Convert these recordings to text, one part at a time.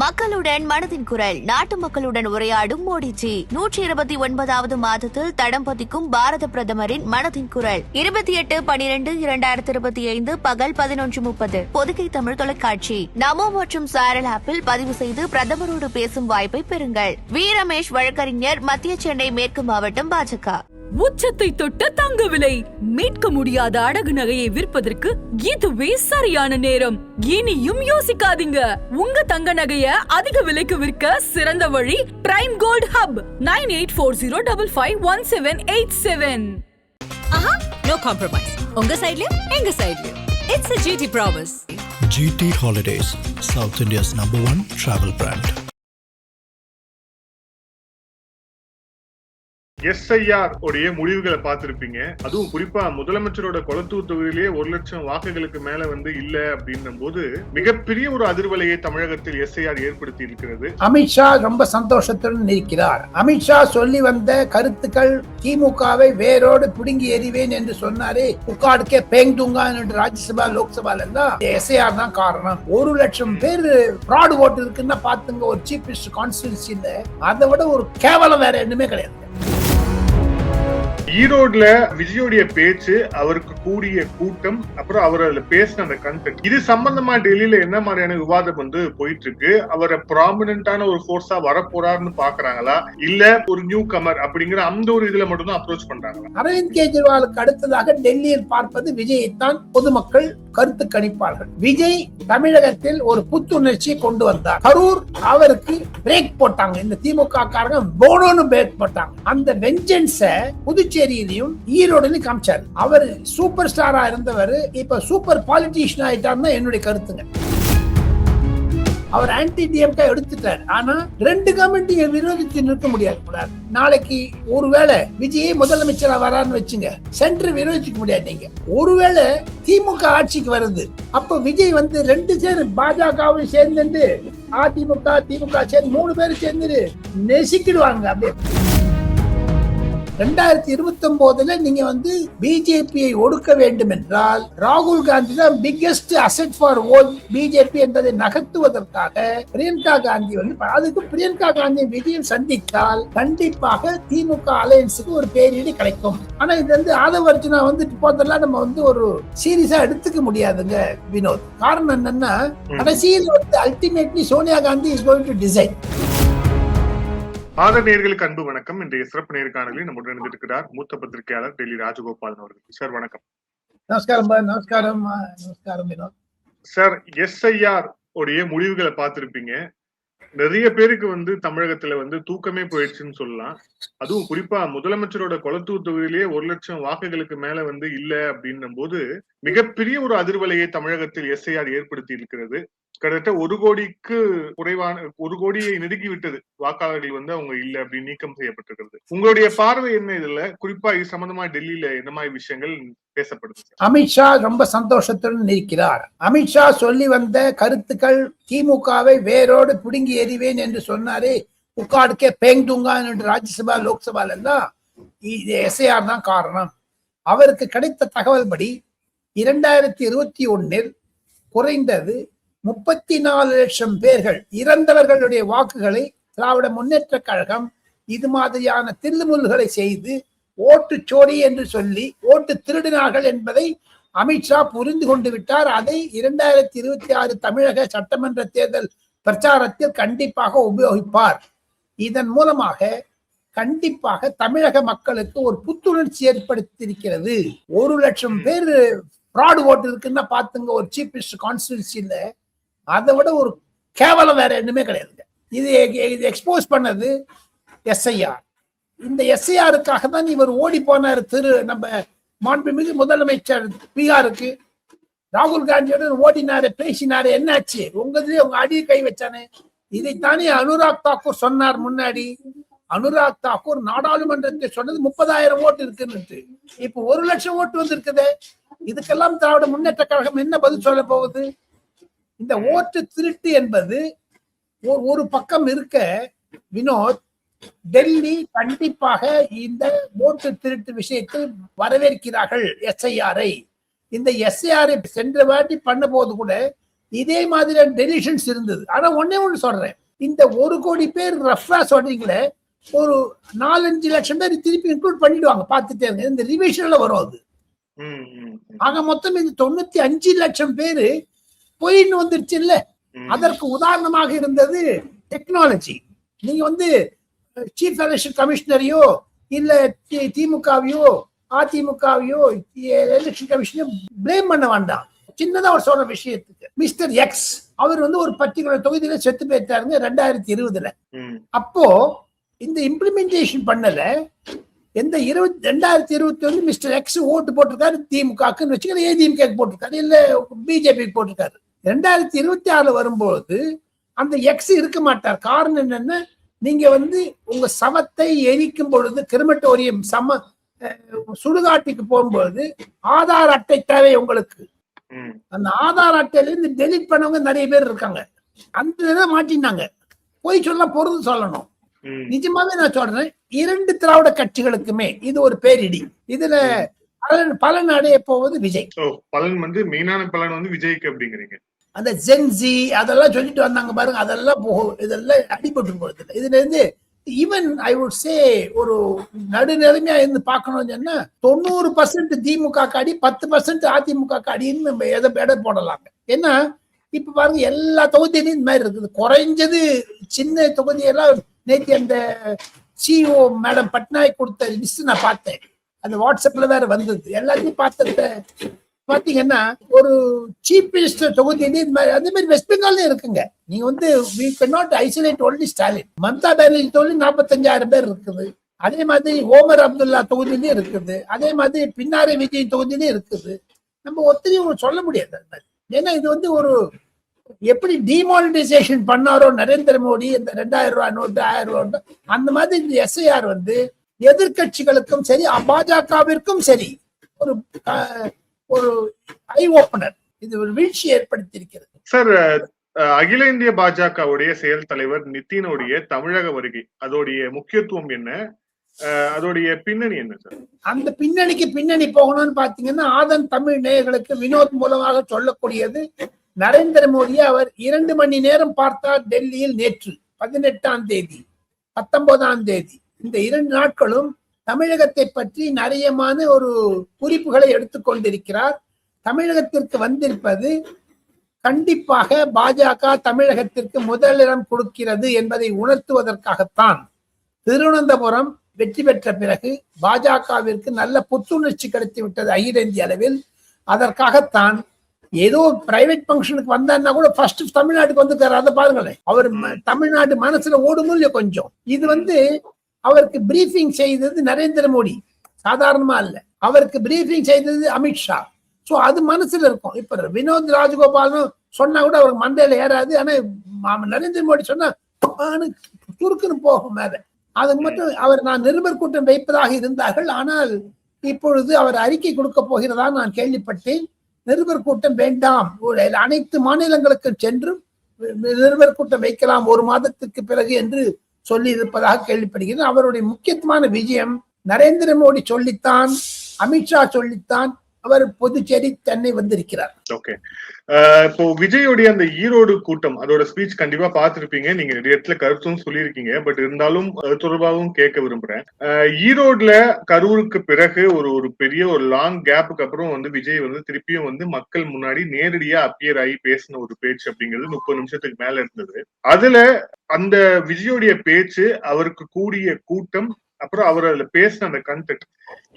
மக்களுடன் மனதின் குரல். நாட்டு மக்களுடன் உரையாடும் மோடிஜி. 129வது மாதத்தில் தடம் பதிக்கும் பாரத பிரதமரின் மனதின் குரல். 28/12/2025 பகல் 11:30 பொதிகை தமிழ் தொலைக்காட்சி. நமோ மற்றும் சாரல் ஆப்பில் பதிவு செய்து பிரதமரோடு பேசும் வாய்ப்பை பெறுங்கள். வி ரமேஷ் வழக்கறிஞர், மத்திய சென்னை மேற்கு மாவட்டம், பாஜக. உச்சத்தை தொட்ட தங்க விலை. மீட்க முடியாத அடகு நகையை விற்பதற்கு இதுவே சரியான நேரம். இனியும் யோசிக்காதீங்க. உங்க தங்க நகைய அதிக விலைக்கு விற்க சிறந்த வழி prime gold hub. 9840551787. No compromise. உங்க சைடுலயும் எங்க சைடுலயும். It's a GT promise. GT Holidays, South India's #1 travel brand. SIR உடைய முடிவுகளை பார்த்திருப்பீங்க. அதுவும் குறிப்பா முதலமைச்சரோட கொளத்தூர் தொகுதியிலேயே 1,00,000 வாக்குகளுக்கு மேல இல்ல அப்படின்னும் போது மிகப்பெரிய ஒரு அதிர்வலையை தமிழகத்தில் எஸ்ஐஆர் ஏற்படுத்தி இருக்கிறது. அமித்ஷா ரொம்ப சந்தோஷத்துடன் இருக்கிறார். அமித்ஷா சொல்லி வந்த கருத்துக்கள் திமுகவை வேரோடு பிடுங்கி எறிவேன் என்று சொன்னாரே, உட்காடுக்கே பேங்துங்கா என்று ராஜ்யசபா லோக்சபால எல்லாம் எஸ்ஐஆர் தான் காரணம். 1,00,000 பேர் ஃப்ராட் ஓட்டு இருக்குன்னா பாத்துங்க. ஒரு சீஃப் மினிஸ்டர் கான்ஸ்டிடியூன்சில அதை விட ஒரு கேவலம் வேற எதுவுமே கிடையாது. ஈரோடுல விஜயோடைய பேச்சு, அவருக்கு கூடிய கூட்டம், அப்புறம் அவர் அதுல பேசின அந்த கண்டென்ட், இது சம்பந்தமா டெல்லியில என்ன மாதிரியான விவாதம் போயிட்டு இருக்கு? அவரை ப்ராமினன்டான ஒரு ஃபோர்ஸா வரப்போறாருன்னு பாக்குறாங்களா, இல்ல ஒரு நியூ கமர் அப்படிங்கிற அந்த ஒரு இதுல மட்டும் தான் அப்ரோச் பண்றாங்களா? அரவிந்த் கெஜ்ரிவாலுக்கு அடுத்ததாக டெல்லியில் பார்ப்பது விஜயைத்தான் பொதுமக்கள் கருத்து கணிப்பார்கள். விஜய் தமிழகத்தில் ஒரு புத்துணர்ச்சியை கொண்டு வந்தார். கரூர் அவருக்கு பிரேக் போட்டாங்க. இந்த திமுக காரங்க போனோன்னு பிரேக் போட்டாங்க. அந்த வெஞ்சன்ஸ புதுச்சேரியிலையும் ஈரோடுலையும் காமிச்சார். அவர் சூப்பர் ஸ்டாரா இருந்தவர் இப்ப சூப்பர் பாலிட்டிஷியன் ஆயிட்டாருன்னு என்னுடைய கருத்துங்க. அவர் ஆன்டி டிஎம்கே எடுத்துட்டார். ஆனா 2 கவர்மெண்ட்டையும் விரோதித்து நிற்க முடியாது. நாளைக்கு ஒருவேளை விஜய் முதலமைச்சரா வரான்னு வச்சுங்க, சென்டர் விரோதிக்க முடியாது. நீங்க ஒருவேளை திமுக ஆட்சிக்கு வருது, அப்ப விஜய் 2 பேர் பாஜகவும் சேர்ந்து அதிமுக திமுக சேர்ந்து 3 பேரும் சேர்ந்து நெசிக்கிடுவாங்க. அப்படியே 2029 நீங்க பிஜேபியை ஒடுக்க வேண்டும் என்றால் ராகுல் காந்தி தான் biggest asset for old BJP என்பதை நகர்த்துவதற்காக பிரியங்கா காந்தி அதுக்கு பிரியங்கா காந்தி விஜயம் சந்தித்தால் கண்டிப்பாக திமுக அலையன்ஸுக்கு ஒரு பேரீடு கிடைக்கும். ஆனா இது ஆதவ அர்ஜுனா போதெல்லாம் நம்ம ஒரு சீரியஸா எடுத்துக்க முடியாதுங்க வினோத். காரணம் என்னன்னா, கடைசியில் ultimately Sonia Gandhi is going to decide. நேயர்களுக்கு அன்பு வணக்கம். இன்றைய சிறப்பு நேர்காணலில் நம்முடன் இணைந்திருக்கிறார் மூத்த பத்திரிகையாளர் டெல்லி ராஜகோபாலன் அவர்கள். சார் வணக்கம். நமஸ்காரம். நமஸ்காரம். நமஸ்காரம் வினோத். சார், எஸ்ஐஆர் உடைய முடிவுகளை பார்த்திருப்பீங்க. நிறைய பேருக்கு தமிழகத்துல தூக்கமே போயிடுச்சுன்னு சொல்லலாம். அதுவும் குறிப்பா முதலமைச்சரோட கொளத்தூர் தொகுதியிலேயே 1,00,000 வாக்குகளுக்கு மேல இல்ல அப்படின்னும் போது மிகப்பெரிய ஒரு அதிர்வலையை தமிழகத்தில் எஸ்ஐஆர் ஏற்படுத்தி இருக்கிறது. கிட்டத்தட்ட 1 கோடிக்கு குறைவான 1 கோடியை நெருங்கி விட்டது வாக்காளர்கள் அவங்க இல்ல அப்படின்னு நீக்கம் செய்யப்பட்டிருக்கிறது. உங்களுடைய பார்வை என்ன? இதுல குறிப்பா இது சம்பந்தமா டெல்லியில என்ன மாதிரி விஷயங்கள் பேசப்படுது? அமித்ஷா ரொம்ப சந்தோஷத்துடன் இருக்கிறார். அமித்ஷா சொல்லி வந்த கருத்துக்கள் திமுகவை வேரோடு பிடுங்கி எறிவேன் என்று சொன்னாரே, உட்காடுக்கே பேங்துங்கா என்று ராஜ்யசபா லோக்சபால எல்லாம் எஸ்ஐஆர் தான் காரணம். அவருக்கு கிடைத்த தகவல் படி 2021 குறைந்தது 34 லட்சம் பேர்கள் இறந்தவர்களுடைய வாக்குகளை திராவிட முன்னேற்ற கழகம் இது மாதிரியான தில்லுமுல்களை செய்து ஓட்டு சோரி என்று சொல்லி ஓட்டு திருடினார்கள் என்பதை அமித்ஷா புரிந்து கொண்டு விட்டார். அதை 2026 தமிழக சட்டமன்ற தேர்தல் பிரச்சாரத்தில் கண்டிப்பாக உபயோகிப்பார். இதன் மூலமாக கண்டிப்பாக தமிழக மக்களுக்கு ஒரு புத்துணர்ச்சி ஏற்படுத்தியிருக்கிறது. 1,00,000 பேர் ஃப்ராட் ஓட்டு இருக்குன்னா பாத்துங்க. ஒரு சீஃப் மினிஸ்டர் கான்ஸ்டிடியூன்சில அதை விட ஒரு கேவலம் வேற எதுவுமே கிடையாது. இது எக்ஸ்போஸ் பண்ணது எஸ்ஐஆர். இந்த எஸ்ஐஆருக்காக தான் இவர் ஓடி போனார். நம்ம மாண்புமிகு முதலமைச்சர் பீகாருக்கு ராகுல் காந்தியோட ஓடினாரு, பேசினாரு. என்னாச்சு? உங்க அடியை கை வச்சானே. இதைத்தானே அனுராக் தாக்கூர் சொன்னார் முன்னாடி. அனுராக் தாக்கூர் நாடாளுமன்றத்தை சொன்னது 30,000 ஓட்டு இருக்குன்னு. இப்ப 1,00,000 ஓட்டு வந்திருக்குது. இதுக்கெல்லாம் திராவிட முன்னேற்ற கழகம் என்ன பதில் சொல்ல போகுது? இந்த ஓட்டு திருட்டு என்பது ஒரு பக்கம் இருக்க வினோத், டெல்லி கண்டிப்பாக இந்த ஓட்டு திருட்டு விஷயத்தில் வரவேற்கிறார்கள் எஸ்ஐஆரை. இந்த எஸ்ஐஆரை சென்ற வாட்டி பண்ண போது கூட இதே மாதிரியான டெலிஷன்ஸ் இருந்தது. ஆனா ஒண்ணே ஒண்ணு சொல்றேன், இந்த 1 கோடி பேர் ரஃபா சொல்றீங்களே, ஒரு 4-5 லட்சம் பேர் திருப்பி இன்க்ளூட் பண்ணிடுவாங்க, பார்த்துட்டே இருங்க, இந்த ரிவிஷன்ல வரும் அது. ஆக மொத்தம் இந்த 95 லட்சம் பேரு பொய்ன்னு வந்துருச்சு இல்ல. அதற்கு உதாரணமாக இருந்தது டெக்னாலஜி. நீங்க வந்து சீஃப் எலெக்ஷன் கமிஷனரையோ இல்ல திமுகவையோ அதிமுகவையோ எலெக்ஷன் கமிஷனையோ பிளேம் பண்ண வேண்டாம். சின்னதா ஒரு சொல்ற விஷயத்துக்கு, மிஸ்டர் எக்ஸ் அவர் வந்து ஒரு பர்டிகுலர் தொகுதியில செத்து போயிட்டாருங்க 2020. அப்போ இந்த இம்ப்ளிமெண்டேஷன் பண்ணல. எந்த 2021 மிஸ்டர் எக்ஸ் ஓட்டு போட்டிருக்காரு திமுகன்னு வச்சுக்கல, ஏடிஎம்கே போட்டிருக்காரு இல்ல பிஜேபிக்கு போட்டிருக்காரு. 2026 வரும்போது அந்த எக்ஸ் இருக்க மாட்டார். காரணம் என்னன்னா, நீங்க வந்து உங்க சவத்தை எரிக்கும் பொழுது கிரிமட்டோரியம் சுடுகாட்டுக்கு போகும்போது ஆதார் அட்டை தேவை உங்களுக்கு. அந்த ஆதார் அட்டையில இருந்து டெலிட் பண்ணவங்க நிறைய பேர் இருக்காங்க. அந்த மாட்டினாங்க. போய் சொல்ல பொறுத்து சொல்லணும். நிஜமாவே நான் சொல்றேன், 2 திராவிட கட்சிகளுக்குமே இது ஒரு பேரிடி. இதுல பலன் அடைய போவது விஜய். பலன் வந்து மெயினான பலன் வந்து விஜய்க்கு அப்படிங்கிறீங்க. அந்த ஜென்சி அதெல்லாம் சொல்லிட்டு வந்தாங்க பாருங்க, அதெல்லாம் இதெல்லாம் அடிபட்டு போறது. இதுல இருந்து ஈவன் ஐ வுட் சே ஒரு நடுநிலைமையா இருந்து பார்க்கணும்னு சொன்னா 90% திமுக அடி 10% அதிமுக அடின்னு நம்ம எடை போடலாங்க. ஏன்னா இப்ப பாருங்க எல்லா தொகுதியிலும் இந்த மாதிரி இருக்குது. குறைஞ்சது சின்ன தொகுதியெல்லாம் நேற்று அந்த சிஓ மேடம் பட்நாயக் கொடுத்த லிஸ்ட் நான் பார்த்தேன். அந்த வாட்ஸ்அப்ல வேற வந்தது. எல்லாத்தையும் பார்த்தத பாத்தீங்கன்னா ஒரு சீஃப் மினிஸ்டர் தொகுதியிலே இந்த மாதிரி அதே மாதிரி வெஸ்ட் பெங்கால்ல இருக்குங்க. நீங்க வந்து we cannot isolate only Stalin. Mamata Banerjee தொகுதி 45,000 பேர் இருக்குது. அதே மாதிரி ஓமர் அப்துல்லா தொகுதியிலே இருக்குது. அதே மாதிரி பின்னாரி விஜய் தொகுதியிலே இருக்குது. நம்ம ஒத்தனையும் சொல்ல முடியாது. ஏன்னா இது வந்து ஒரு எப்படி டிமானிட்டைசேஷன் பண்ணாரோ நரேந்திர மோடி இந்த 2000 ரூபாய் நோட்டு 1000 ரூபாய், அந்த மாதிரி இந்த எஸ்ஐஆர் வந்து எதிர்கட்சிகளுக்கும் சரி பாஜகவிற்கும் சரி ஒரு ஐ ஓபனர், இது ஒரு வீழ்ச்சி ஏற்படுத்தியிருக்கிறது. சார், அகில இந்திய பாஜகவுடைய செயல் தலைவர் நிதினுடைய தமிழக வருகை, அதோடைய முக்கியத்துவம் என்ன, அதோடைய பின்னணி என்ன சார்? அந்த பின்னணி போகணும்னு பாத்தீங்கன்னா, ஆதன் தமிழ் நேயர்களுக்கு வினோத் மூலமாக சொல்லக்கூடியது, நரேந்திர மோடியை அவர் 2 மணி நேரம் பார்த்தார் டெல்லியில் நேற்று 18ஆம் தேதி 19ஆம் தேதி. இந்த 2 நாட்களும் தமிழகத்தை பற்றி நிறையமான ஒரு குறிப்புகளை எடுத்துக்கொண்டிருக்கிறார். தமிழகத்திற்கு வந்திருப்பது கண்டிப்பாக பாஜக தமிழகத்திற்கு முதலிடம் கொடுக்கிறது என்பதை உணர்த்துவதற்காகத்தான். திருவனந்தபுரம் வெற்றி பெற்ற பிறகு பாஜகவிற்கு நல்ல புத்துணர்ச்சி கிடைத்து விட்டது அகில இந்திய அளவில். அதற்காகத்தான் ஏதோ பிரைவேட் பங்கனுக்கு வந்தான்னா கூட ஃபர்ஸ்ட் தமிழ்நாட்டுக்கு வந்துட்டாரு. அதை பாருங்களேன், அவர் தமிழ்நாடு மனசுல ஓடுமோ இல்லையோ கொஞ்சம். இது வந்து அவருக்கு பிரீஃபிங் செய்தது நரேந்திர மோடி, சாதாரணமா இல்ல. அவருக்கு பிரீஃபிங் செய்தது அமித்ஷா. சோ அது மனசுல இருக்கும். இப்ப வினோத் ராஜகோபாலும் சொன்னா கூட அவருக்கு மண்டையில ஏறாது. ஆனா நரேந்திர மோடி சொன்னா துருக்குன்னு போகும் மேல. அதுக்கு மட்டும் அவர் நான் நிருபர் கூட்டம் வைப்பதாக இருந்தார்கள். ஆனால் இப்பொழுது அவர் அறிக்கை கொடுக்க போகிறதா நான் கேள்விப்பட்டேன். நிருபர் கூட்டம் வேண்டாம், அனைத்து மாநிலங்களுக்கு சென்று நிருபர் கூட்டம் வைக்கலாம் 1 மாதத்திற்கு பிறகு என்று சொல்லி இருப்பதாக கேள்விப்படுகிறேன். அவருடைய முக்கியத்துவமான விஜயம் நரேந்திர மோடி சொல்லித்தான், அமித்ஷா சொல்லித்தான் அவர் புதுச்சேரி சென்னை வந்திருக்கிறார். ஓகே, இப்போ விஜயோடைய அந்த ஈரோடு கூட்டம், அதோட ஸ்பீச் கண்டிப்பா பார்த்திருப்பீங்க. நீங்க நிறைய இடத்துல கருத்தும் சொல்லியிருக்கீங்க. பட் இருந்தாலும் அது தொடர்பாகவும் கேட்க விரும்புறேன். ஈரோடுல கரூருக்கு பிறகு ஒரு பெரிய ஒரு லாங் கேப்புக்கு அப்புறம் வந்து விஜய் வந்து திருப்பியும் வந்து மக்கள் முன்னாடி நேரடியா அப்பியர் ஆகி பேசின ஒரு பேச்சு அப்படிங்கிறது 30 நிமிஷத்துக்கு மேல இருந்தது. அதுல அந்த விஜயோடைய பேச்சு, அவருக்கு கூடிய கூட்டம், அப்புறம் அவர் அதுல பேசின அந்த கண்டென்ட்,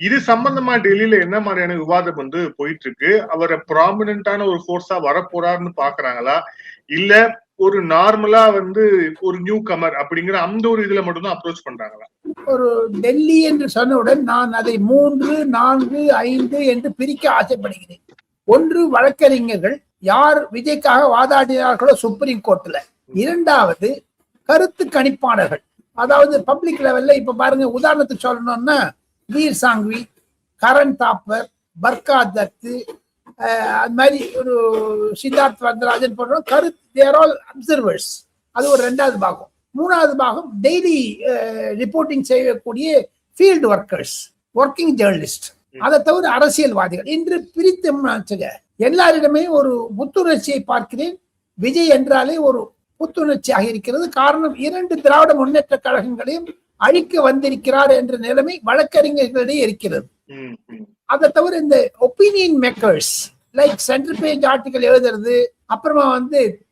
இது சம்பந்தமா டெல்லியில என்ன மாதிரியான விவாதம் வந்து போயிட்டு இருக்கு? அவரை ப்ராமினன்டான ஒரு ஃபோர்ஸா வரப்போறாருன்னு பாக்குறாங்களா, இல்ல ஒரு நார்மலா வந்து ஒரு நியூ கமர் அப்படிங்கிற அந்த ஒரு இதுல மட்டும் தான் அப்ரோச் பண்றாங்களா? ஒரு டெல்லி என்று சொன்னவுடன் நான் அதை 3, 4, 5 என்று பிரிக்க ஆசைப்படுகிறேன். 1, வழக்கறிஞர்கள் யார் விஜய்க்காக வாதாடினார்களோ சுப்ரீம் கோர்ட்ல. 2வது கருத்து கணிப்பாளர்கள், அதாவது பப்ளிக் லெவல்ல. இப்ப பாருங்க, உதாரணத்துக்கு சொல்லணும்னா வீர் சாங்வி, கரண் தாப்பர், பர்கா தத்து, அது மாதிரி ஒரு சித்தார்த் வரதராஜன் போன்ற கருத்து, தேர் ஆல் அப்சர்வர்ஸ். அது ஒரு 2வது பாகம். 3வது பாகம் டெய்லி ரிப்போர்ட்டிங் செய்யக்கூடிய ஃபீல்டு ஒர்க்கர்ஸ், ஒர்க்கிங் ஜேர்னலிஸ்ட். அதை தவிர அரசியல்வாதிகள். இன்று பிரித்து எல்லாரிடமே ஒரு புத்துணர்ச்சியை பார்க்கிறேன். விஜய் என்றாலே ஒரு புத்துணர்ச்சியாக இருக்கிறது. காரணம் 2 திராவிட முன்னேற்ற கழகங்களையும் அழிக்க வந்திருக்கிறார் என்ற நிலைமை வழக்கறிஞர்களிடையே இருக்கிறது. அதை தவிர இந்த opinion makers like centre page article எழுதுறது, அப்புறமா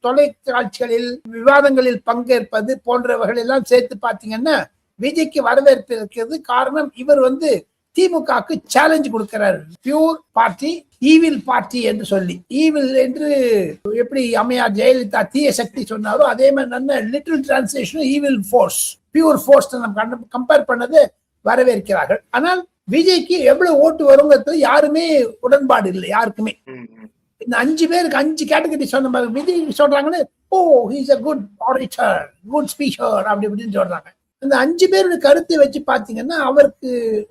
தொலைக்காட்சிகளில் விவாதங்களில் பங்கேற்பது போன்றவர்கள் எல்லாம் சேர்த்து பாத்தீங்கன்னா விஜய்க்கு வரவேற்பு இருக்கிறது. காரணம் இவர் திமுகவுக்கு சேலஞ்ச் கொடுக்கிறார். பியூர் பார்ட்டி, ஈவில் பார்ட்டி என்று சொல்லி, ஈவில் என்று எப்படி அம்மையார் ஜெயலலிதா தீய சக்தி சொன்னாரோ அதே மாதிரி நல்ல little translation evil force, pure force நம்ம கம்பேர் பண்ணது வரவேற்கிறார்கள். ஆனால் விஜய்க்கு எவ்வளவு ஓட்டு வருங்கிறது யாருமே உடன்பாடு இல்லை யாருக்குமே. இந்த 5 பேருக்கு 5 கேட்டகரி சொன்ன மாதிரி விஜய் சொல்றாங்கன்னு, ஓ he's a good auditor, good speaker அப்படி இப்படின்னு சொல்றாங்க. இந்த 5 பேருடைய கருத்தை வச்சு பாத்தீங்கன்னா அவருக்கு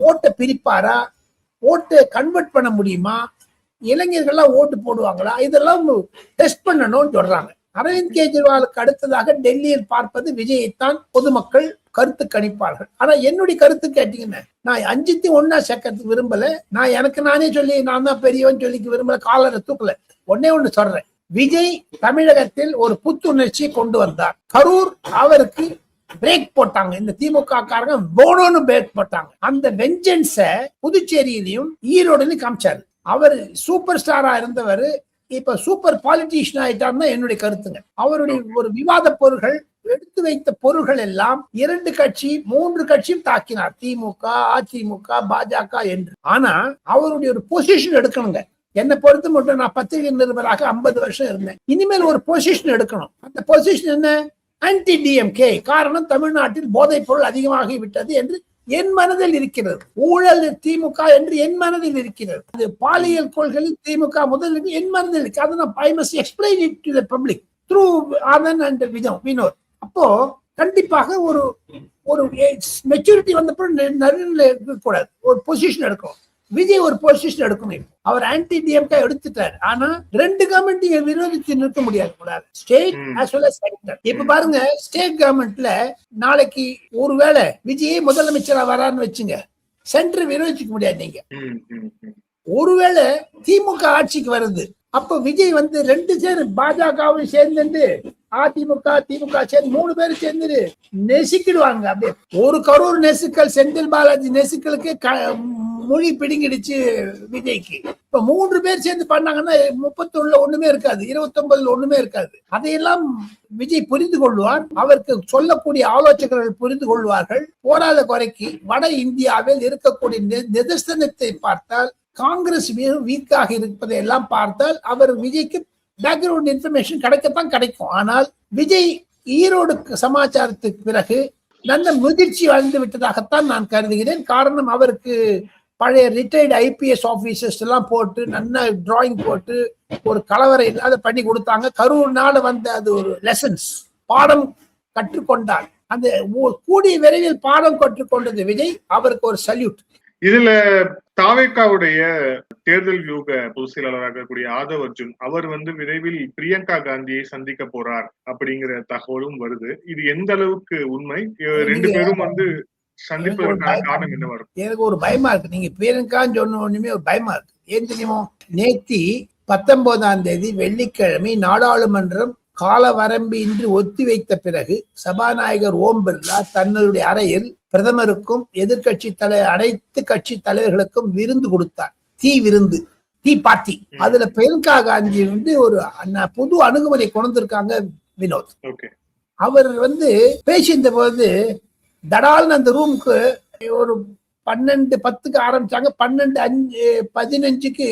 ஓட்டை பிரிப்பாரா, ஓட்டை கன்வெர்ட் பண்ண முடியுமா, இளைஞர்கள்லாம் ஓட்டு போடுவாங்களா, இதெல்லாம் டெஸ்ட் பண்ணணும்னு சொல்றாங்க. அரவிந்த் கெஜ்ரிவாலுக்கு அடுத்ததாக டெல்லியில் பார்ப்பது விஜயைத்தான் பொதுமக்கள் கருத்து கணிப்பார்கள். ஆனா என்னுடைய கருத்து கேட்டீங்கன்னா, நான் 5த்தையும் ஒன்னா சேர்க்கறதுக்கு விரும்பல. நான் எனக்கு நானே சொல்லி நான் தான் பெரியவன் சொல்லிக்க விரும்பல, காலரை தூக்கல. ஒண்ணு சொல்றேன், விஜய் தமிழகத்தில் ஒரு புத்துணர்ச்சியை கொண்டு வந்தார். கரூர் அவருக்கு பிரேக் போட்டாங்க, இந்த திமுக காரங்க போனோன்னு பிரேக் போட்டாங்க. அந்த வெஞ்சன்ஸ புதுச்சேரியிலையும் ஈரோடுலையும் காமிச்சாரு. அவர் சூப்பர் ஸ்டாரா இருந்தவர் இப்ப சூப்பர் பாலிட்டிஷியன் ஆயிட்டார்னா என்னுடைய கருத்துங்க. அவருடைய ஒரு விவாத பொருள்கள், எடுத்து வைத்த பொருள்கள் எல்லாம் 2 கட்சி 3 கட்சியும் தாக்கினார், திமுக, அதிமுக, பாஜக என்று. ஆனா அவருடைய ஒரு பொசிஷன் எடுக்கணுங்க. என்னை பொறுத்து மட்டும் நான் பத்திரிகை நிருபராக 50 வருஷம் இருந்தேன். இனிமேல் ஒரு பொசிஷன் எடுக்கணும். அந்த பொசிஷன் என்ன? Anti DMK. காரணம் தமிழ்நாட்டில் போதைப் பொருள் அதிகமாகி விட்டது என்று என் மனதில் இருக்கிறது. ஊழல் திமுக என்று என் மனதில் இருக்கிறது. அது பாலியல் கொள்கையில் திமுக முதலில் என் மனதில் இருக்கு. அதை நான் I must explain it to the public through Anand and Vinod. அப்போ கண்டிப்பாக ஒரு ஒரு மெச்சூரிட்டி வந்தப்போ நடுநிலை இருக்கக்கூடாது, ஒரு பொசிஷன் எடுக்கணும். விஜய் ஒரு பொசிஷன் எடுக்கணும். அவர் ஆன்டி டிஎம்கே எடுத்துட்டார். ஆனா 2 கவர்மெண்ட் விரோதித்து நிற்க முடியாது கூடாது, state as well as centre. இப்ப பாருங்க, ஸ்டேட் கவர்மெண்ட்ல நாளைக்கு ஒருவேளை விஜய் முதலமைச்சரா வரான்னு வச்சுங்க, சென்டர் விரோதிக்க முடியாது. நீங்க ஒருவேளை திமுக ஆட்சிக்கு வருது, அப்ப விஜய் 2 பேர் பாஜகவும் சேர்ந்து அதிமுக திமுக சேர்ந்து 3 பேரும் சேர்ந்து நெசிக்கிடுவாங்க. அப்படியே ஒரு கரூர் நெசுக்கல், செந்தில் பாலாஜி நெசுக்கலுக்கு மொழி பிடிங்கிடுச்சு விஜய்க்கு. இப்ப 3 பேர் சேர்ந்து பண்ணாங்கன்னா 31 ஒண்ணுமே இருக்காது, 29 ஒண்ணுமே இருக்காது. அதையெல்லாம் விஜய் புரிந்து கொள்வார். அவருக்கு சொல்லக்கூடிய ஆலோசகர்கள் புரிந்து கொள்வார்கள். போராத குறைக்கு வட இந்தியாவில் இருக்கக்கூடிய நிதர்சனத்தை பார்த்தால், காங்கிரஸ் வீக்காக இருப்பதை எல்லாம் பார்த்தால் அவர் விஜய்க்கு பேக்ரவுண்ட் இன்ஃபர்மேஷன் கிடைக்கத்தான் கிடைக்கும். ஆனால் விஜய் ஈரோடு சமாச்சாரத்துக்கு பிறகு நல்ல முதிர்ச்சி வாழ்ந்து விட்டதாகத்தான் நான் கருதுகிறேன். காரணம் அவருக்கு பழைய ரிட்டையர்டு ஐபிஎஸ் ஆபீசர்ஸ் எல்லாம் போட்டு நல்ல டிராயிங் போட்டு ஒரு கலவரை இல்லாத பண்ணி கொடுத்தாங்க. கரூர்னால அது ஒரு லெசன்ஸ், பாடம் கற்றுக்கொண்டார். அந்த கூடிய விரைவில் பாடம் கற்றுக்கொண்டது விஜய், அவருக்கு ஒரு சல்யூட். இதுல தாவேக்காவுடைய தேர்தல் வியூக பொதுச் செயலாளராக கூடிய ஆதவ் அர்ஜுன் அவர் விரைவில் பிரியங்கா காந்தியை சந்திக்க போறார் அப்படிங்கிற தகவலும் வருது. இது எந்த அளவுக்கு உண்மை? 2 பேரும் சந்திப்பதற்கான காரணம் என்னவா இருக்கும்? எனக்கு ஒரு பயமா இருக்கு. நீங்க பிரியங்கான்னு சொன்ன ஒண்ணுமே ஒரு பயமா இருக்கு. ஏன் தெரியுமோ, நேத்தி 19ஆம் தேதி வெள்ளிக்கிழமை நாடாளுமன்றம் கால வரம்பு இன்றி ஒத்தி வைத்த பிறகு சபாநாயகர் ஓம் பிர்லா தன்னுடைய அறையில் பிரதமருக்கும் எதிர்கட்சி அனைத்து கட்சி தலைவர்களுக்கும் விருந்து கொடுத்தார். டீ விருந்து, டீ பார்ட்டி. அதுல பிரியங்கா காந்தி ஒரு புது அணுகுமுறை கொண்டிருக்காங்க வினோத். அவர் பேசியிருந்த போது தடால்னு அந்த ரூமுக்கு ஒரு 12:10 ஆரம்பிச்சாங்க. 12:15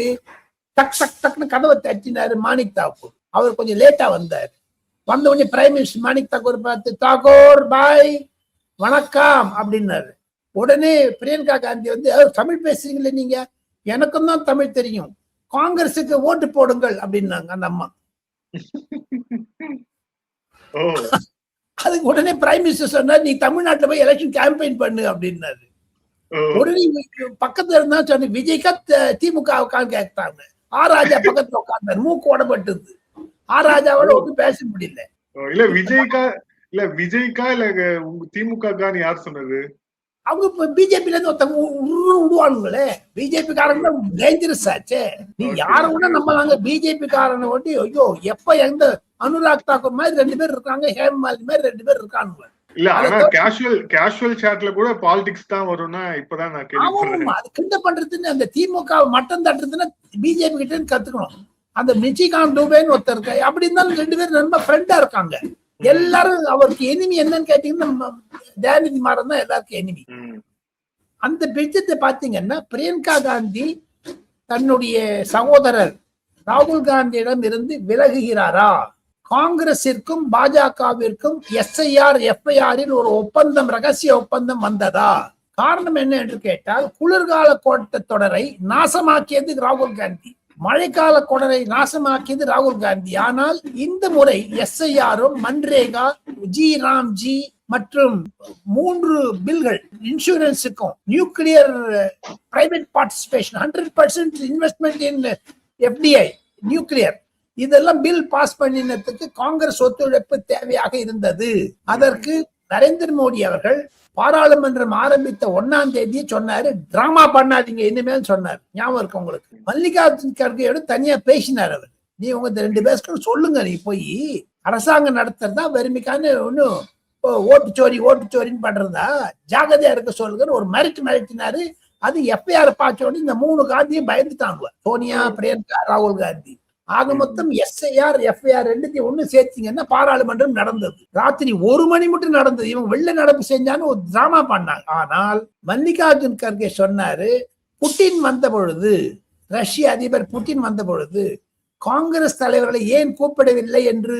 டக் டக் டக்னு கதவை தட்டினாரு மாணிக் தாக்கூர். அவர் கொஞ்சம் லேட்டா வந்தார். வந்த உடனே பிரைம் மினிஸ்டர் மாணிக் தாக்கூர் பார்த்து, தாக்கூர் பாய் வணக்கம் அப்படின்னாரு. உடனே பிரியங்கா காந்தி தமிழ் பேசுறீங்களே நீங்க, எனக்கும் தான் தமிழ் தெரியும், காங்கிரஸுக்கு ஓட்டு போடுங்கள் அப்படின்னாங்க அந்த அம்மா. அதுக்கு உடனே பிரைம் மினிஸ்டர் சொன்னார், நீ தமிழ்நாட்டுல போய் எலெக்ஷன் கேம்பெயின் பண்ணு அப்படின்னாரு. உடனே பக்கத்துல இருந்தா சொன்ன விஜய்க்கா திமுக உட்காந்து கேட்டாங்க. ராஜா பக்கத்துல உட்கார்ந்தாரு, மூக்கு உடம்பட்டுது. ராஜாவோட ஒன்றும் பேச முடியல. இல்ல விஜய்க்கா இல்ல திமுக யார் சொன்னது? அவங்க பிஜேபில இருந்து ஒருத்தவங்க விடுவானுங்களே. பிஜேபி காரங்க டேஞ்சரஸ் ஆச்சே. நீ யார கூட நம்பலாங்க? பிஜேபி காரனை ஒட்டி ஐயோ எப்ப எந்த அனுராக் தாக்கூர் மாதிரி 2 பேர் இருக்காங்க, ஹேமமாலினி மாதிரி 2 பேர் இருக்காங்க. இல்ல ஆனா கேஷுவல் சாட்ல கூட பாலிடிக்ஸ் தான் வரும்னா இப்பதான் நான் கேள்விப்படுறேன். அது கிண்ட பண்றதுன்னு அந்த திமுக மட்டம் தட்டுறதுன்னா பிஜேபி கிட்ட இருந்து கத்துக்கணும். அந்த நிச்சிகாந்த் துபேன்னு ஒருத்தர் இருக்க, அப்படி இருந்தாலும் 2 பேரும் ரொம்ப ஃப்ரெண்டா இருக்காங்க. எல்லாரும் அவருக்கு எனிமி என்னன்னு கேட்டீங்கன்னா தயாநிதி மாறன் தான் எல்லாருக்கும் எனிமி. அந்த பிடிச்சத்தை பாத்தீங்கன்னா பிரியங்கா காந்தி தன்னுடைய சகோதரர் ராகுல் காந்தியிடம் இருந்து விலகுகிறாரா? காங்கிரசிற்கும் பாஜகவிற்கும் SIR FIRல் ஒரு ஒப்பந்தம், ரகசிய ஒப்பந்தம் வந்ததா? காரணம் என்ன என்று கேட்டால், குளிர்கால கூட்டத்தொடரை நாசமாக்கியது ராகுல் காந்தி, மழைக்கால தொடரை நாசமாக்கியது ராகுல் காந்தி. ஆனால் இந்த முறை SIRம், மன்ரேகா, ராம்ஜி மற்றும் 3 பில்கள், இன்சூரன்ஸுக்கும் nuclear private participation, 100% investment in FDI nuclear, இதெல்லாம் பில் பாஸ் பண்ணினதுக்கு காங்கிரஸ் ஒத்துழைப்பு தேவையாக இருந்தது. அதற்கு நரேந்திர மோடி அவர்கள் பாராளுமன்றம் ஆரம்பித்த 1ஆம் தேதி சொன்னாரு, டிராமா பண்ணாதீங்க இனிமேல் சொன்னார். ஞாபகம் இருக்கு உங்களுக்கு? மல்லிகார்ஜுன் கர்கேயோட தனியா பேசினார் அவர். நீ உங்க 2 பேருக்கு சொல்லுங்க, நீ போய் அரசாங்கம் நடத்துறதா வெறுமைக்கான ஒன்னும் ஓட்டுச்சோரின்னு பண்றதா ஜாகிரதையா இருக்க சொல்லுங்க ஒரு மிரட்டினாரு. அது FIR பாச்சோட இந்த 3 காந்தியும் பயந்துட்டாங்க, சோனியா, பிரியங்கா, ராகுல் காந்தி. ஆக மொத்தம் SIR FIR 2 ஒண்ணு சேர்த்தீங்கன்னா பாராளுமன்றம் நடந்தது. ராத்திரி 1 மணி மட்டும் நடந்தது. இவங்க வெள்ள நடப்பு செஞ்சான்னு ஒரு டிராமா பண்ணாங்க. ஆனால் மல்லிகார்ஜுன் கர்கே சொன்னாரு, புட்டின் வந்த பொழுது, ரஷ்ய அதிபர் புட்டின் வந்த பொழுது காங்கிரஸ் தலைவர்களை ஏன் கூப்பிடவில்லை என்று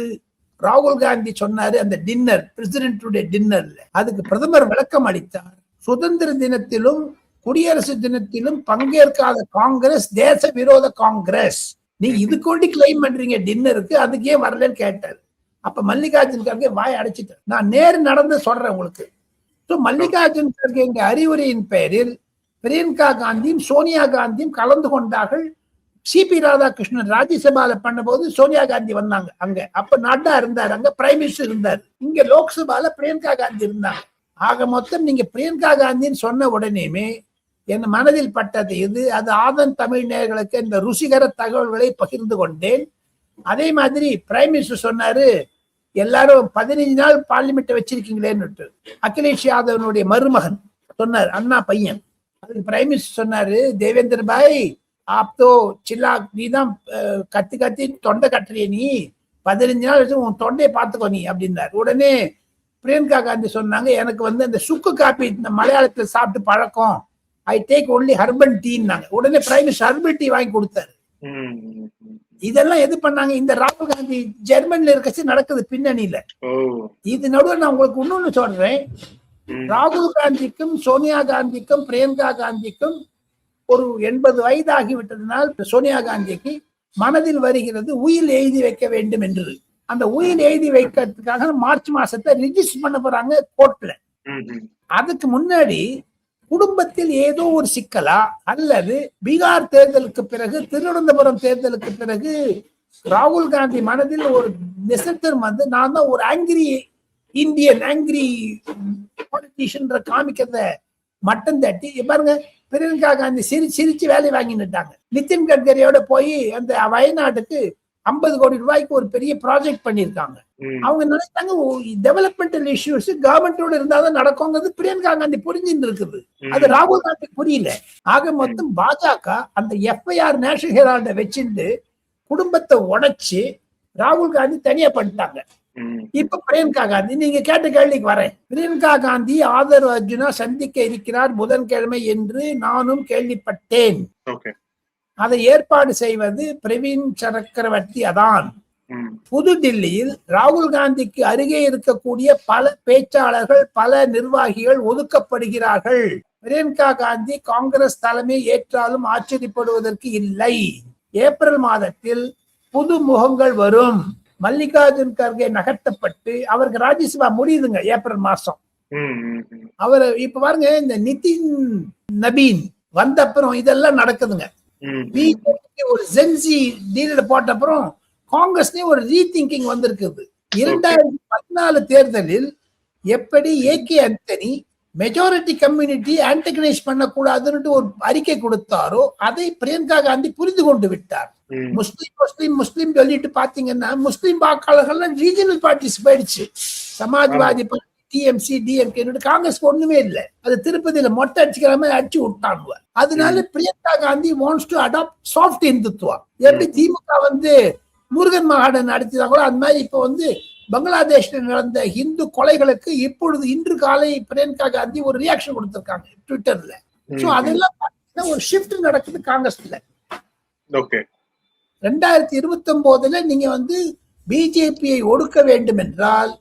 ராகுல் காந்தி சொன்னாரு. அந்த டின்னர், பிரசிடென்டுடைய டின்னர்ல அதுக்கு பிரதமர் விளக்கம் அளித்தார். சுதந்திர தினத்திலும் குடியரசு தினத்திலும் பங்கேற்காத காங்கிரஸ் தேச விரோத காங்கிரஸ், நீ இது கொண்டு கிளைம் பண்றீங்க டின்னருக்கு, அதுக்கே வரலன்னு கேட்டாரு. அப்ப மல்லிகார்ஜுன் கர்கே வாய் அடைச்சிட்டார். நான் நேரு நடந்து சொல்றேன் உங்களுக்கு. மல்லிகார்ஜுன் கர்கே அறிவுரையின் பெயரில் பிரியங்கா காந்தியும் சோனியா காந்தியும் கலந்து கொண்டார்கள். CP ராதாகிருஷ்ணன் ராஜ்யசபால பண்ண போது சோனியா காந்தி வந்தாங்க அங்க. அப்ப நட்டா இருந்தாரு, அங்க பிரைம் மினிஸ்டர் இருந்தாரு. இங்க லோக்சபால பிரியங்கா காந்தி இருந்தாங்க. ஆக மொத்தம் நீங்க பிரியங்கா காந்தின்னு சொன்ன உடனேயுமே என் மனதில் பட்டது இது. அது ஆதன் தமிழ் நேயர்களுக்கு இந்த ருசிகர தகவல்களை பகிர்ந்து கொண்டேன். அதே மாதிரி பிரைம் மினிஸ்டர் சொன்னாரு, எல்லாரும் 15 நாள் பார்லிமெண்ட் வச்சிருக்கீங்களேன்னு. அகிலேஷ் யாதவனுடைய மருமகன் சொன்னார், அண்ணா பையன். அதுக்கு பிரைம் மினிஸ்டர் சொன்னாரு, தேவேந்திர பாய் ஆப்தோ சில்லா, நீ தான் கத்தி தொண்டை கட்டுறிய, நீ 15 நாள் வச்சு உன் தொண்டையை பார்த்துக்கோ நீ அப்படின்னாரு. உடனே பிரியங்கா காந்தி சொன்னாங்க, எனக்கு அந்த சுக்கு காப்பி இந்த மலையாளத்துல சாப்பிட்டு பழக்கம், ஐ டேக் ஒன்லி ஹர்பல் டீன்னாங்க. உடனே பிரைம் மினிஸ்டர் ஹர்பல் டீ வாங்கி கொடுத்தாரு. இதெல்லாம் எது பண்ணாங்க? இந்த ராகுல் காந்தி ஜெர்மனில இருக்கச்சு நடக்குது பின்னணியில. இது நடுவில் நான் உங்களுக்கு இன்னொன்னு சொல்றேன். ராகுல் காந்திக்கும் சோனியா காந்திக்கும் பிரியங்கா காந்திக்கும் ஒரு 80 வயது ஆகிவிட்டதனால் சோனியா காந்திக்கு மனதில் வருகிறது உயில் எழுதி வைக்க வேண்டும் என்று. அந்த உயில் எழுதி வைக்கிறதுக்காக மார்ச் மாசத்தை ரிஜிஸ்டர் பண்ண போறாங்க கோர்ட்ல. அதுக்கு முன்னாடி குடும்பத்தில் ஏதோ ஒரு சிக்கலா, அல்லது பீகார் தேர்தலுக்கு பிறகு, திருவனந்தபுரம் தேர்தலுக்கு பிறகு ராகுல் காந்தி மனதில் ஒரு நிசத்தம் நான் தான் ஒரு ஆங்கிரி இந்தியன், ஆங்கிரி பாலிட்டிஷியன் காமிக்கிறத மட்டம் தட்டி பாருங்க. பிரியங்கா காந்தி சிரிச்சு வேலை வாங்கிட்டாங்க. நிதின் கட்கரியோட போய் அந்த வயநாட்டுக்கு 50 கோடி ரூபாய்க்கு ஒரு பெரிய ப்ராஜெக்ட் பண்ணிருக்காங்க. அவங்க நினைச்சாங்க டெவலப்மெண்டல் இஷ்யூஸ் கவர்மெண்டோட இருந்தாதான் நடக்கும்ங்கிறது பிரியங்கா காந்தி புரிஞ்சுட்டு இருக்குது. அது ராகுல் காந்தி புரியல. ஆக மொத்தம் பாஜக அந்த FIR நேஷனல் ஹெரால்ட வச்சுட்டு குடும்பத்தை உடைச்சு ராகுல் காந்தி தனியா பண்ணிட்டாங்க. இப்ப பிரியங்கா காந்தி, நீங்க கேட்ட கேள்விக்கு வரேன். பிரியங்கா காந்தி ஆதர் அர்ஜுனா சந்திக்க இருக்கிறார் புதன்கிழமை என்று நானும் கேள்விப்பட்டேன். அதை ஏற்பாடு செய்வது பிரவீன் சக்கரவர்த்தி அதான். புதுடில்லியில் ராகுல் காந்திக்கு அருகே இருக்கக்கூடிய பல பேச்சாளர்கள், பல நிர்வாகிகள் ஒதுக்கப்படுகிறார்கள். பிரியங்கா காந்தி காங்கிரஸ் தலைமை ஏற்றாலும் ஆச்சரியப்படுவதற்கு இல்லை. ஏப்ரல் மாதத்தில் புது முகங்கள் வரும். மல்லிகார்ஜுன் கர்கே நகர்த்தப்பட்டு அவருக்கு ராஜ்யசபா முடியுதுங்க ஏப்ரல் மாசம். அவர் இப்ப பாருங்க, இந்த நிதின் நபீன் வந்த அப்புறம் இதெல்லாம் நடக்குதுங்க. பிஜேபி ஒரு ஜென்சி டீல் போட்ட அப்புறம் காங்கிரஸ்லயும் ஒரு ரீதிங்கிங் வந்திருக்குது. 2014 தேர்தலில் எப்படி AK ஆண்டனி மெஜாரிட்டி கம்யூனிட்டி ஆன்டகனைஸ் பண்ணக்கூடாதுன்னு ஒரு அறிக்கை கொடுத்தாரோ அதை பிரியங்கா காந்தி புரிந்து கொண்டு விட்டார். முஸ்லீம் முஸ்லீம் முஸ்லீம் சொல்லிட்டு பாத்தீங்கன்னா முஸ்லீம் வாக்காளர்கள் ரீஜனல் பார்ட்டிஸ் போயிடுச்சு. Samajwadi party, TMC, DMK, Congress ஒண்ணுமே இல்லை. அது திருப்பதியில மொட்டை அடிச்சுக்கிற மாதிரி அடிச்சு விட்டாங்க. அதனால Priyanka Gandhi wants to adopt soft Hindutva. எப்படி திமுக வந்து முருகன் மாநாடு நடத்தினாங்களோ அது மாதிரி இப்ப வந்து பங்களாதேஷ்ல நடந்த இந்து கொலைகளுக்கு இப்பொழுது இன்று காலை பிரியங்கா காந்தி ஒரு ரியாக்ஷன் கொடுத்திருக்காங்க ட்விட்டர்ல. சோ அதெல்லாம் பாத்தீங்கன்னா ஒரு ஷிஃப்ட் நடக்குது காங்கிரஸ்ல. 2029 நீங்க வந்து பிஜேபியை ஒடுக்க வேண்டும் என்றால்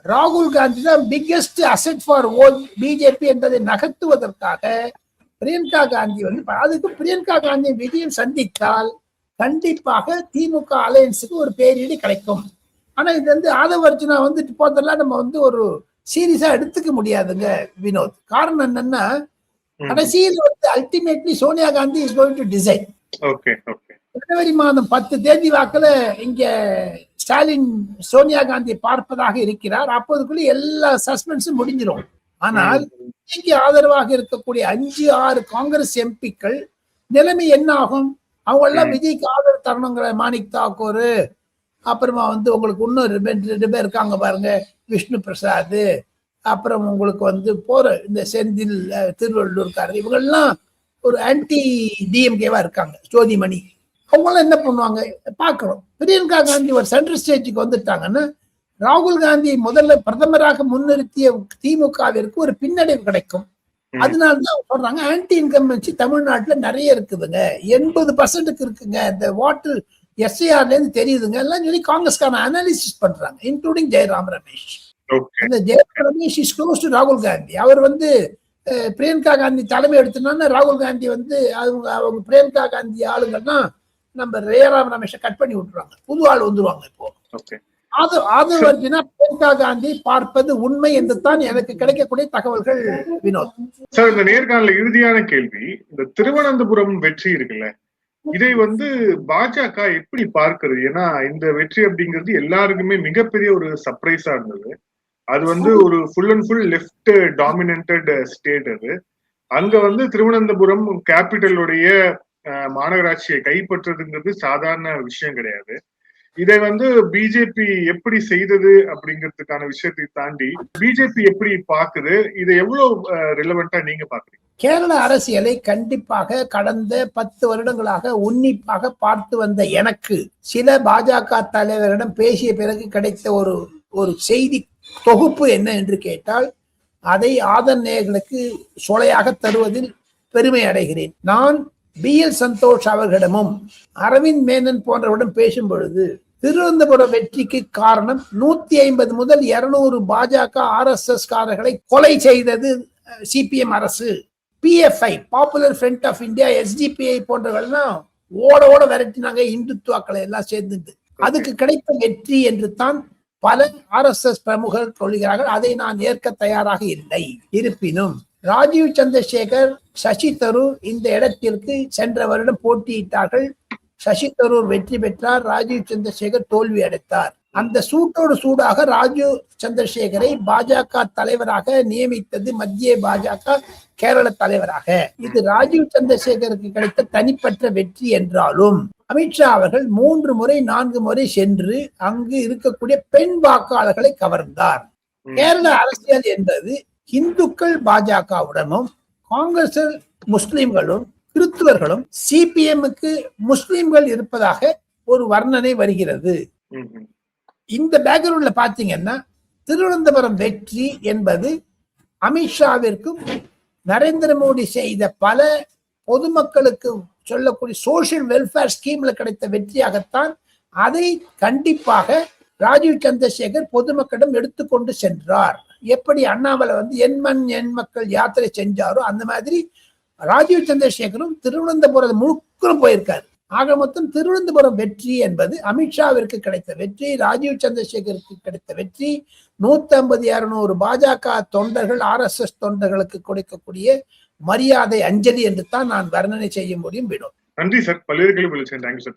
ராகுல் காந்தி தான் biggest asset for old BJP என்பதை நகர்த்துவதற்காக பிரியங்கா காந்தி வந்து அதுக்கு பிரியங்கா காந்தி விஜயம் சந்தித்தால் கண்டிப்பாக திமுக அலையன்ஸுக்கு ஒரு பேரீடு கிடைக்கும். ஆனா இது வந்து ஆதவர்ஜுனா வந்துட்டு போதெல்லாம் நம்ம வந்து ஒரு சீரியஸா எடுத்துக்க முடியாதுங்க வினோத். காரணம் என்னன்னா கடைசியில் வந்து ultimately Sonia Gandhi is going to decide. ஜனவரி மாதம் 10 தேதி வாக்குல இங்க ஸ்டாலின் சோனியா காந்தி பார்ப்பதாக இருக்கிறார். அப்போதுக்குள்ள எல்லா சஸ்பென்ஸும் முடிஞ்சிடும். ஆனால் விஜய்க்கு ஆதரவாக இருக்கக்கூடிய 5-6 காங்கிரஸ் எம்பிக்கள் நிலைமை என்ன ஆகும்? அவங்க எல்லாம் விஜய்க்கு ஆதரவு தரணுங்கிற மாணிக் தாக்கூர், அப்புறமா வந்து உங்களுக்கு இன்னும் 2 பேர் இருக்காங்க பாருங்க, விஷ்ணு பிரசாத், அப்புறம் உங்களுக்கு வந்து போற இந்த செந்தில் திருவள்ளூர்காரர், இவங்கெல்லாம் ஒரு ஆன்டி டிஎம்கேவா இருக்காங்க. ஜோதிமணி அவங்களாம் என்ன பண்ணுவாங்க பார்க்கணும். பிரியங்கா காந்தி ஒரு சென்ட்ரல் ஸ்டேஜுக்கு வந்துட்டாங்கன்னா ராகுல் காந்தி முதல்ல பிரதமராக முன்னிறுத்திய திமுகவிற்கு ஒரு பின்னடைவு கிடைக்கும். அதனாலதான் சொல்றாங்க ஆன்டி இன்கம்பன்சி தமிழ்நாட்டுல நிறைய இருக்குதுங்க, 80% இருக்குங்க. இந்த வாட்டர் எஸ்ஐஆர்ல இருந்து தெரியுதுங்க எல்லாம் சொல்லி காங்கிரஸ்கான அனாலிசிஸ் பண்றாங்க, இன்க்ளூடிங் ஜெயராம் ரமேஷ். அந்த Jairam Ramesh is close to ராகுல் காந்தி. அவர் வந்து பிரியங்கா காந்தி தலைமை எடுத்தோம்னா ராகுல் காந்தி வந்து அவங்க பிரியங்கா காந்தி ஆளுங்கன்னா நம்ம ஜெயராம் ரமேஷை கட் பண்ணி விட்டுருவாங்க, புது ஆள் வந்துருவாங்க. இப்போ ஆதவர்ஜுனா பிரியங்கா காந்தி பார்ப்பது உண்மை என்று தான் எனக்கு கிடைக்கக்கூடிய தகவல்கள் வினோத். சார், இந்த நேர்காணல இறுதியான கேள்வி, இந்த திருவனந்தபுரம் வெற்றி இருக்குல்ல, இதை வந்து பாஜக எப்படி பார்க்கிறது? ஏன்னா இந்த வெற்றி அப்படிங்கிறது எல்லாருக்குமே மிகப்பெரிய ஒரு சர்ப்ரைஸா இருந்தது. அது வந்து ஒரு full and full left dominated state. அது அங்க வந்து திருவனந்தபுரம் கேபிட்டலுடைய மாநகராட்சியை கைப்பற்றுறதுங்கிறது சாதாரண விஷயம் கிடையாது. இதை வந்து பிஜேபி எப்படி செய்தது அப்படிங்கிறதுக்கான விஷயத்தை தாண்டி பிஜேபி எப்படி பாக்குது, இதை எவ்வளவு ரிலவெண்டா நீங்க பாக்குறீங்க? கேரள அரசியலை கண்டிப்பாக கடந்த 10 வருடங்களாக உன்னிப்பாக பார்த்து வந்த எனக்கு சில பாஜக தலைவரிடம் பேசிய பிறகு கிடைத்த ஒரு செய்தி தொகுப்பு என்ன என்று கேட்டால் அதை ஆதன் நேயர்களுக்கு சொலையாக தருவதில் பெருமை அடைகிறேன். நான் BL சந்தோஷ் அவர்களிடமும் அரவிந்த் மேனன் போன்றவரிடம் பேசும் பொழுது திருவனந்தபுரம் வெற்றிக்கு காரணம் 150 முதல் 200 பாஜக RSS காரர்களை கொலை செய்தது சிபிஎம் அரசு, PFI Popular Front of India, SDPI போன்றவர்கள்லாம் ஓட விரட்டினாங்க இந்துத்துவாக்களை எல்லாம் சேர்ந்து. அதுக்கு கிடைத்த வெற்றி என்று தான் பல RSS பிரமுகர்கள் சொல்கிறார்கள். அதை நான் ஏற்க தயாராக இல்லை. இருப்பினும் ராஜீவ் சந்திரசேகர், சசி தரூர் இந்த இடத்திற்கு சென்ற வருடம் போட்டியிட்டார்கள். சசி தரூர் வெற்றி பெற்றார், ராஜீவ் சந்திரசேகர் தோல்வி அடைத்தார். அந்த சூட்டோடு சூடாக ராஜீவ் சந்திரசேகரை பாஜக தலைவராக நியமித்தது மத்திய பாஜக கேரள தலைவராக. இது ராஜீவ் சந்திரசேகருக்கு கிடைத்த தனிப்பட்ட வெற்றி என்றாலும் அமித்ஷா அவர்கள் 3 முறை 4 முறை சென்று அங்கு இருக்கக்கூடிய பெண் வாக்காளர்களை கவர்ந்தார். கேரள அரசியல் என்பது இந்துக்கள் பாஜகவுடனும் காங்கிரஸ் முஸ்லிம்களும் கிறிஸ்துவர்களும் சிபிஎம்முக்கு முஸ்லிம்கள் இருப்பதாக ஒரு வர்ணனை வருகிறது. இந்த பேக்ரவுண்ட்ல பாத்தீங்கன்னா திருவனந்தபுரம் வெற்றி என்பது அமித்ஷாவிற்கும் நரேந்திர மோடி செய்த பல பொதுமக்களுக்கு சொல்லக்கூடிய சோசியல் வெல்ஃபேர் ஸ்கீம்ல கிடைத்த வெற்றியாகத்தான். அதை கண்டிப்பாக ராஜீவ் சந்திரசேகர் பொதுமக்களிடம் எடுத்துக்கொண்டு சென்றார். எப்படி அண்ணாமலை வந்து என் மக்கள் யாத்திரை செஞ்சாரோ அந்த மாதிரி ராஜீவ் சந்திரசேகரும் திருவனந்தபுரம் முழுக்கரும் போயிருக்காரு. ஆக மொத்தம் திருவனந்தபுரம் வெற்றி என்பது அமித்ஷாவிற்கு கிடைத்த வெற்றி, ராஜீவ் சந்திரசேகருக்கு கிடைத்த வெற்றி, 150-200 பாஜக தொண்டர்கள் RSS தொண்டர்களுக்கு கொடுக்கக்கூடிய மரியாதை அஞ்சலி என்று தான் நான் வர்ணனை செய்ய முடியும். வினோத், நன்றி சார். பல்வேறு கேள்வி. Thank you sir.